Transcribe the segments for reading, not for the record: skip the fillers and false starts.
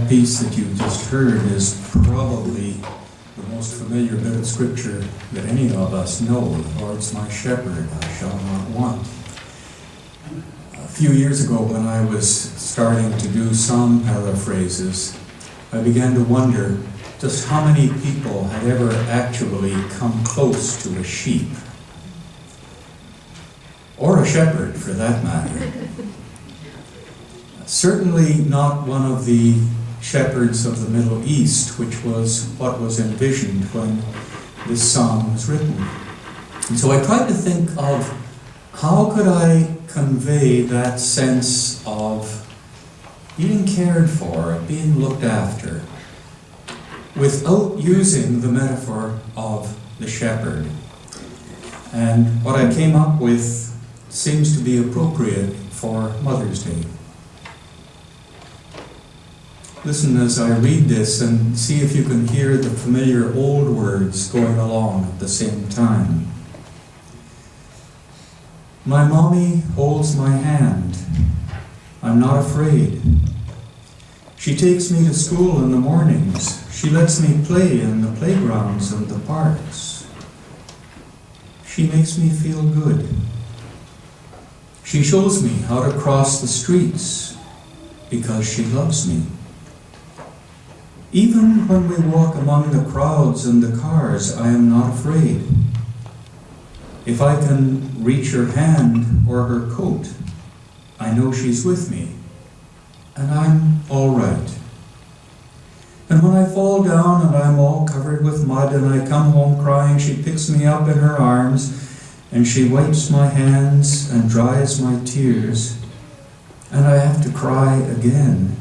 That piece that you just heard is probably the most familiar bit of scripture that any of us know. The Lord's my shepherd, I shall not want. A few years ago, when I was starting to do some paraphrases, I began to wonder just how many people had ever actually come close to a sheep, or a shepherd for that matter. Certainly not one of the shepherds of the Middle East, which was what was envisioned when this psalm was written. And so I tried to think of how could I convey that sense of being cared for, of being looked after, without using the metaphor of the shepherd. And what I came up with seems to be appropriate for Mother's Day. Listen as I read this and see if you can hear the familiar old words going along at the same time. My mommy holds my hand. I'm not afraid. She takes me to school in the mornings. She lets me play in the playgrounds and the parks. She makes me feel good. She shows me how to cross the streets because she loves me. Even when we walk among the crowds and the cars, I am not afraid. If I can reach her hand or her coat, I know she's with me, and I'm all right. And when I fall down and I'm all covered with mud and I come home crying, she picks me up in her arms and she wipes my hands and dries my tears, and I have to cry again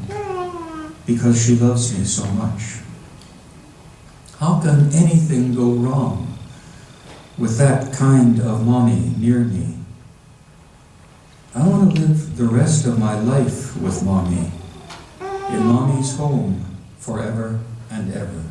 because she loves me so much. How can anything go wrong with that kind of mommy near me? I want to live the rest of my life with mommy, in mommy's home forever and ever.